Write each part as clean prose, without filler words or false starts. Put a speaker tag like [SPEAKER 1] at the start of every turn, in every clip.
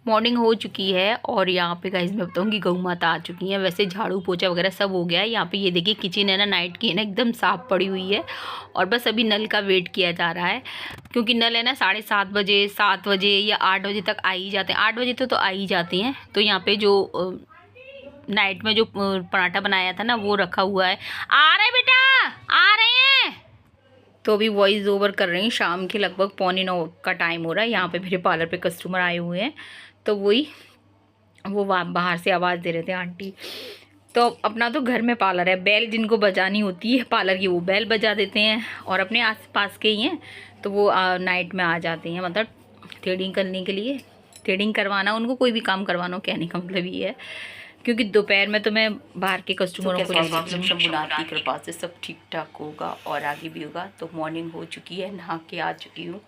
[SPEAKER 1] Morning हो चुकी है और यहाँ पे गाइस मैं बताऊँ कि गौ माता आ चुकी हैं। वैसे झाड़ू पोछा वगैरह सब हो गया है। यहाँ पे ये देखिए किचन है ना, नाइट की है ना, एकदम साफ़ पड़ी हुई है और बस अभी नल का वेट किया जा रहा है, क्योंकि नल है ना 7:30 बजे 7 बजे या 8 बजे तक आ ही जाते हैं। 8 बजे तो आ ही जाते हैं। तो यहाँ पे जो नाइट में जो पराठा बनाया था ना वो रखा हुआ है। आ रहे बेटा, आ रहे हैं। तो अभी वॉइस ओवर कर रही हूँ। शाम के लगभग 8:45 का टाइम हो रहा है। यहाँ पे मेरे पार्लर पे कस्टमर आए हुए हैं, तो वो बाहर से आवाज़ दे रहे थे आंटी। तो अपना तो घर में पार्लर है, बेल जिनको बजानी होती है पार्लर की वो बेल बजा देते हैं, और अपने आस पास के ही हैं तो वो नाइट में आ जाते हैं, मतलब थ्रेडिंग करने के लिए। थ्रेडिंग करवाना, उनको कोई भी काम करवाना, कहने का मतलब ये है, क्योंकि दोपहर में तो मैं बाहर के कस्टमरों को बुलाती, कृपा से सब ठीक ठाक होगा और आगे भी होगा। तो मॉर्निंग हो चुकी है, नहा के आ चुकी हूँ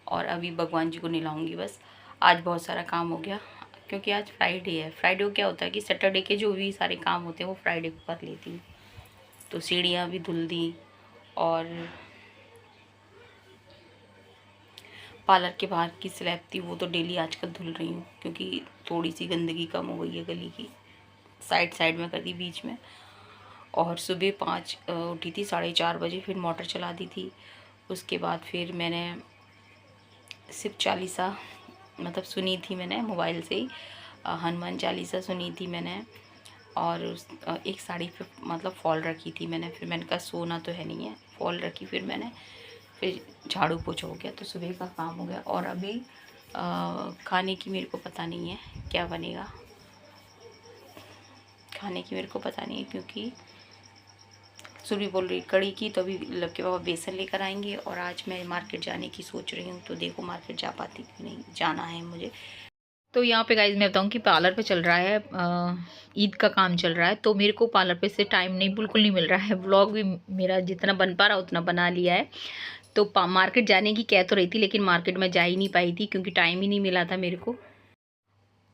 [SPEAKER 1] और अभी भगवान जी को नहलाऊंगी बस। आज बहुत सारा काम हो गया, क्योंकि आज फ्राइडे है। फ्राइडे को क्या होता है कि सैटरडे के जो भी सारे काम होते हैं वो फ्राइडे को कर लेती हूँ। तो सीढ़ियाँ भी धुल दी और पार्लर के बाहर की स्लैब थी वो तो डेली आजकल धुल रही हूँ, क्योंकि थोड़ी सी गंदगी कम हो गई है गली की। साइड में कर दी बीच में। और सुबह 5 उठी थी, 4:30 बजे, फिर मोटर चला दी थी। उसके बाद फिर मैंने सिर्फ चालीसा मतलब सुनी थी मैंने मोबाइल से ही, हनुमान चालीसा सुनी थी मैंने। और एक साड़ी पे मतलब फॉल रखी थी मैंने। फिर मैंने कहा सोना तो है नहीं है, फॉल रखी। फिर झाड़ू पोछा हो गया, तो सुबह का काम हो गया। और अभी खाने की मेरे को पता नहीं है क्या बनेगा, खाने की मेरे को पता नहीं है, क्योंकि सुबह बोल रही कड़ी की, तो अभी लड़के बाबा बेसन लेकर आएंगे। और आज मैं मार्केट जाने की सोच रही हूँ, तो देखो मार्केट जा पाती कि नहीं, जाना है मुझे। तो यहाँ पे गाइज मैं बताऊँ कि पार्लर पे चल रहा है, ईद का काम चल रहा है, तो मेरे को पार्लर पे से टाइम नहीं, बिल्कुल नहीं मिल रहा है। व्लॉग भी मेरा जितना बन पा रहा उतना बना लिया है। तो मार्केट जाने की कह तो रही थी, लेकिन मार्केट में जा ही नहीं पाई थी, क्योंकि टाइम ही नहीं मिला था मेरे को।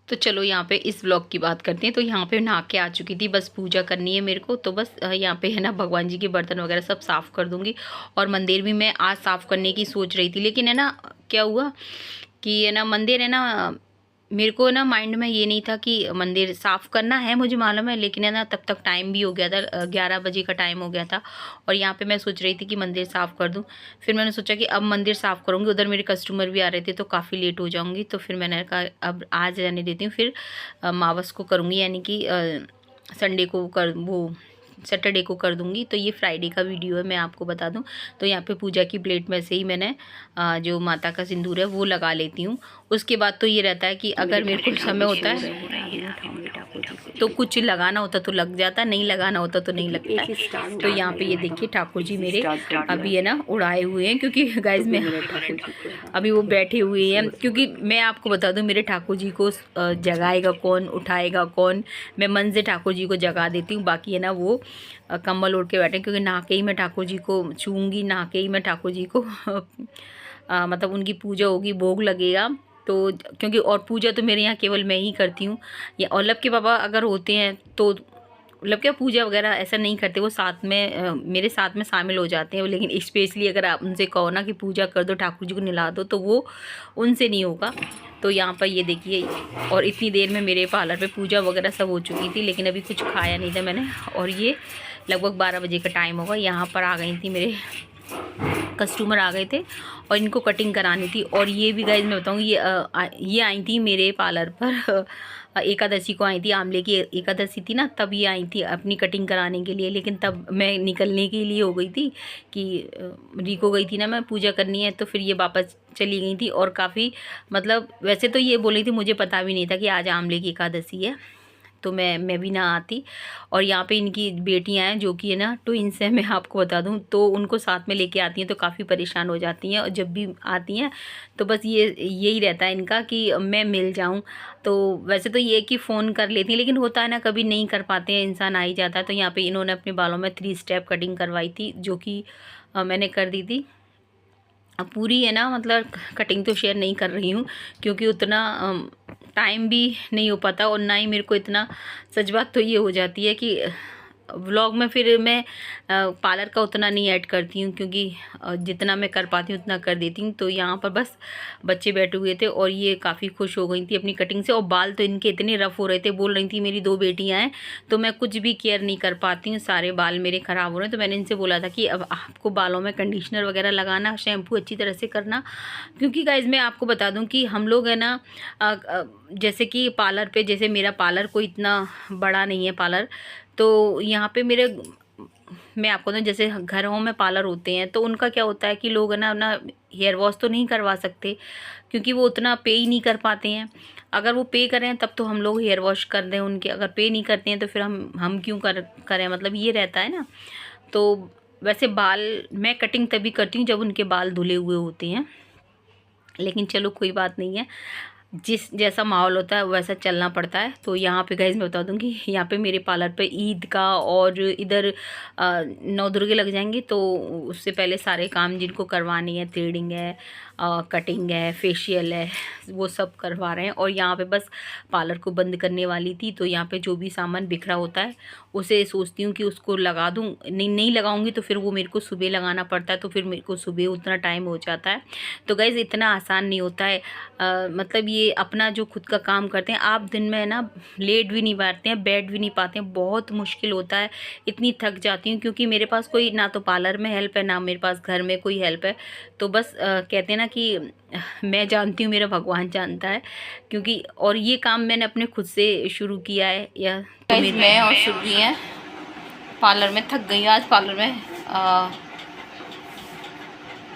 [SPEAKER 1] तो चलो यहाँ पे इस व्लॉग की बात करते हैं। तो यहाँ पे नहा के आ चुकी थी, बस पूजा करनी है मेरे को। तो बस यहाँ पे है ना भगवान जी के बर्तन वगैरह सब साफ़ कर दूँगी। और मंदिर भी मैं आज साफ़ करने की सोच रही थी, लेकिन है ना क्या हुआ कि है ना मंदिर है ना, मेरे को ना माइंड में ये नहीं था कि मंदिर साफ़ करना है, मुझे मालूम है, लेकिन है ना तब तक टाइम भी हो गया था, 11 बजे का टाइम हो गया था। और यहाँ पे मैं सोच रही थी कि मंदिर साफ़ कर दूँ। फिर मैंने सोचा कि अब मंदिर साफ़ करूँगी, उधर मेरे कस्टमर भी आ रहे थे तो काफ़ी लेट हो जाऊँगी। तो फिर मैंने कहा अब आज रहने देती हूँ, फिर मावस को करूँगी, यानी कि संडे को सैटरडे को कर दूँगी। तो ये फ्राइडे का वीडियो है, मैं आपको बता दूँ। तो यहाँ पे पूजा की प्लेट में से ही मैंने जो माता का सिंदूर है वो लगा लेती हूँ। उसके बाद तो ये रहता है कि अगर मेरे को समय होता है तो कुछ लगाना होता तो लग जाता, नहीं लगाना होता तो नहीं लगता है। तो यहाँ पे ये देखिए ठाकुर जी मेरे अभी है ना उड़ाए हुए हैं, क्योंकि गाइज में अभी वो बैठे हुए हैं। क्योंकि मैं आपको बता दूं, मेरे ठाकुर जी को जगाएगा कौन, उठाएगा कौन। मैं मन से ठाकुर जी को जगा देती हूँ, बाकी है ना वो कम्बल ओढ़ के बैठे, क्योंकि नहा के ही मैं ठाकुर जी को छूँगी, नहा के ही मैं ठाकुर जी को मतलब उनकी पूजा होगी, भोग लगेगा। तो क्योंकि और पूजा तो मेरे यहाँ केवल मैं ही करती हूँ, या और लब के बाबा अगर होते हैं तो मतलब क्या पूजा वगैरह ऐसा नहीं करते, वो साथ में मेरे साथ में शामिल हो जाते हैं। लेकिन स्पेशली अगर आप उनसे कहो ना कि पूजा कर दो, ठाकुर जी को नहला दो, तो वो उनसे नहीं होगा। तो यहाँ पर ये देखिए, और इतनी देर में मेरे पार्लर पे पूजा वगैरह सब हो चुकी थी, लेकिन अभी कुछ खाया नहीं था मैंने। और ये लगभग 12 बजे का टाइम होगा। यहाँ पर आ गई थी, मेरे कस्टमर आ गए थे और इनको कटिंग करानी थी। और ये भी गाइज मैं बताऊँ, ये आई थी मेरे पार्लर पर एकादशी को आई थी, आंवले की एकादशी थी ना, तब ये आई थी अपनी कटिंग कराने के लिए। लेकिन तब मैं निकलने के लिए हो गई थी कि रिको गई थी ना मैं, पूजा करनी है, तो फिर ये वापस चली गई थी। और काफ़ी मतलब वैसे तो ये बोली थी, मुझे पता भी नहीं था कि आज आंवले की एकादशी है, तो मैं भी ना आती। और यहाँ पे इनकी बेटियां हैं जो कि है ना ट्विंस हैं, मैं आपको बता दूं, तो उनको साथ में लेके आती हैं तो काफ़ी परेशान हो जाती हैं। और जब भी आती हैं तो बस यही रहता है इनका कि मैं मिल जाऊं। तो वैसे तो ये कि फ़ोन कर लेती हैं, लेकिन होता है ना कभी नहीं कर पाते हैं, इंसान आ ही जाता है। तो यहाँ पर इन्होंने अपने बालों में 3 स्टेप कटिंग करवाई थी, जो कि मैंने कर दी थी। अब पूरी है ना, मतलब कटिंग तो शेयर नहीं कर रही हूँ, क्योंकि उतना टाइम भी नहीं हो पाता, और ना ही मेरे को इतना, सच बात तो ये हो जाती है कि व्लॉग में फिर मैं पार्लर का उतना नहीं ऐड करती हूँ, क्योंकि जितना मैं कर पाती हूँ उतना कर देती हूँ। तो यहाँ पर बस बच्चे बैठे हुए थे और ये काफ़ी खुश हो गई थी अपनी कटिंग से। और बाल तो इनके इतने रफ़ हो रहे थे, बोल रही थी मेरी 2 बेटियाँ हैं तो मैं कुछ भी केयर नहीं कर पाती हूँ, सारे बाल मेरे ख़राब हो रहे हैं। तो मैंने इनसे बोला था कि अब आपको बालों में कंडीशनर वगैरह लगाना, शैम्पू अच्छी तरह से करना। क्योंकि गाइज़ मैं आपको बता दूँ कि हम लोग है ना जैसे कि पार्लर पे, जैसे मेरा पार्लर कोई इतना बड़ा नहीं है पार्लर, तो यहाँ पे मैं आपको ना, जैसे घरों में पार्लर होते हैं तो उनका क्या होता है कि लोग है ना अपना हेयर वॉश तो नहीं करवा सकते, क्योंकि वो उतना पे ही नहीं कर पाते हैं। अगर वो पे करें तब तो हम लोग हेयर वॉश कर दें उनके, अगर पे नहीं करते हैं तो फिर हम क्यों करें, मतलब ये रहता है ना। तो वैसे बाल मैं कटिंग तभी करती हूँ जब उनके बाल धुले हुए होते हैं, लेकिन चलो कोई बात नहीं है, जैसा माहौल होता है वैसा चलना पड़ता है। तो यहाँ पे गाइस मैं बता दूँगी, यहाँ पे मेरे पार्लर पे ईद का और इधर 9 दुर्गे लग जाएंगे, तो उससे पहले सारे काम जिनको करवानी है, थ्रेडिंग है, कटिंग है, फेशियल है, वो सब करवा रहे हैं। और यहाँ पे बस पार्लर को बंद करने वाली थी, तो यहाँ पे जो भी सामान बिखरा होता है उसे सोचती हूँ कि उसको लगा दूँ। नहीं लगाऊंगी तो फिर वो मेरे को सुबह लगाना पड़ता है, तो फिर मेरे को सुबह उतना टाइम हो जाता है। तो गाइस इतना आसान नहीं होता है, मतलब ये अपना जो खुद का काम करते हैं, आप दिन में ना लेट भी नहीं पाते हैं, बैठ भी नहीं पाते हैं, बहुत मुश्किल होता है। इतनी थक जाती हूँ क्योंकि मेरे पास कोई ना तो पार्लर में हेल्प है, ना मेरे पास घर में कोई हेल्प है। तो बस कहते हैं ना कि मैं जानती हूँ, मेरा भगवान जानता है, क्योंकि और ये काम मैंने अपने खुद से शुरू किया है। या तो मैं और सुरभि हैं पार्लर में, थक गई आज पार्लर में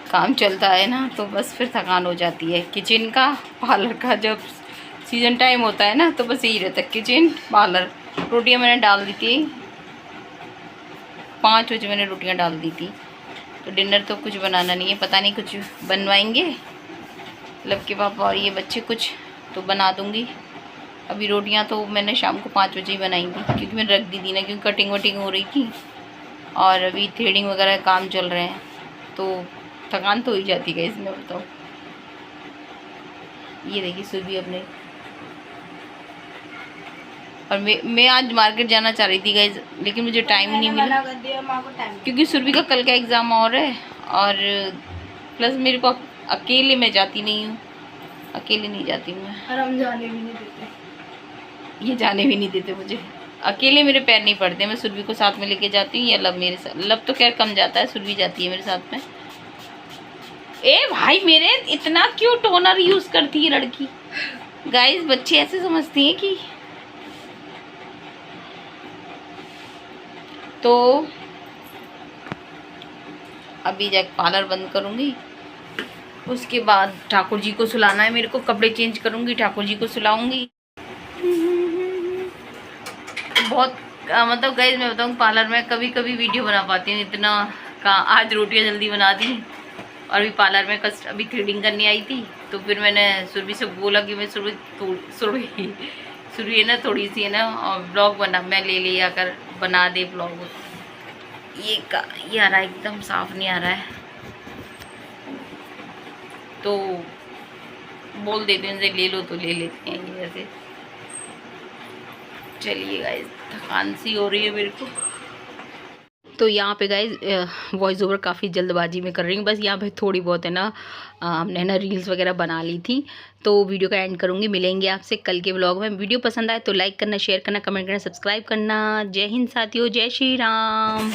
[SPEAKER 1] काम चलता है ना, तो बस फिर थकान हो जाती है। किचन का, पार्लर का जब सीज़न टाइम होता है ना तो बस यही रहता है, किचन, पार्लर। रोटियां मैंने डाल दी थी 5 बजे, मैंने रोटियां डाल दी थी। तो डिनर तो कुछ बनाना नहीं है, पता नहीं कुछ बनवाएंगे लब के पापा और ये बच्चे कुछ, तो बना दूँगी। अभी रोटियां तो मैंने शाम को 5 बजे ही बनाई थी, क्योंकि मैंने रख दी थी ना, क्योंकि कटिंग वटिंग हो रही थी और अभी थ्रेडिंग वगैरह काम चल रहे हैं, तो थकान तो हो ही जाती है इसमें, बताओ। ये देखिए सुबह अपने, और मैं आज मार्केट जाना चाह रही थी गाइज, लेकिन मुझे टाइम ही नहीं मिला, क्योंकि सुरभि का कल का एग्ज़ाम और है, और प्लस मेरे को अकेले मैं जाती नहीं हूँ, अकेले नहीं जाती मैं, और हम जाने भी नहीं देते, ये जाने भी नहीं देते मुझे, अकेले मेरे पैर नहीं पड़ते। मैं सुरभि को साथ में लेके जाती हूँ, या लब मेरे साथ, लब तो खैर कम जाता है, सुरभि जाती है मेरे साथ में। ए भाई मेरे, इतना क्यों टोनर यूज़ करती है लड़की। गाइस बच्चे ऐसे समझती हैं कि, तो अभी जाके पार्लर बंद करूँगी, उसके बाद ठाकुर जी को सुलाना है मेरे को, कपड़े चेंज करूँगी, ठाकुर जी को सुलाऊंगी। बहुत मतलब गाइस मैं बताऊँ, पार्लर में कभी कभी वीडियो बना पाती हूँ इतना का। आज रोटियाँ जल्दी बना दी, और अभी पार्लर में अभी थ्रेडिंग करने आई थी, तो फिर मैंने सुरभि से बोला कि मैं सुरभि है ना थोड़ी सी है ना ब्लॉग बना, मैं ले लिया कर बना दे ब्लॉग। ये आ रहा है, एकदम साफ नहीं आ रहा है, तो बोल देते हैं इनसे ले लो, तो ले लेते हैं ये ऐसे। चलिए गाइस, थकान सी हो रही है मेरे को। तो यहाँ पे गाइस वॉइस ओवर काफ़ी जल्दबाजी में कर रही हूँ, बस यहाँ पे थोड़ी बहुत है ना हमने ना रील्स वगैरह बना ली थी। तो वीडियो का एंड करूँगी, मिलेंगे आपसे कल के व्लॉग में। वीडियो पसंद आए तो लाइक करना, शेयर करना, कमेंट करना, सब्सक्राइब करना। जय हिंद साथियों, जय श्री राम।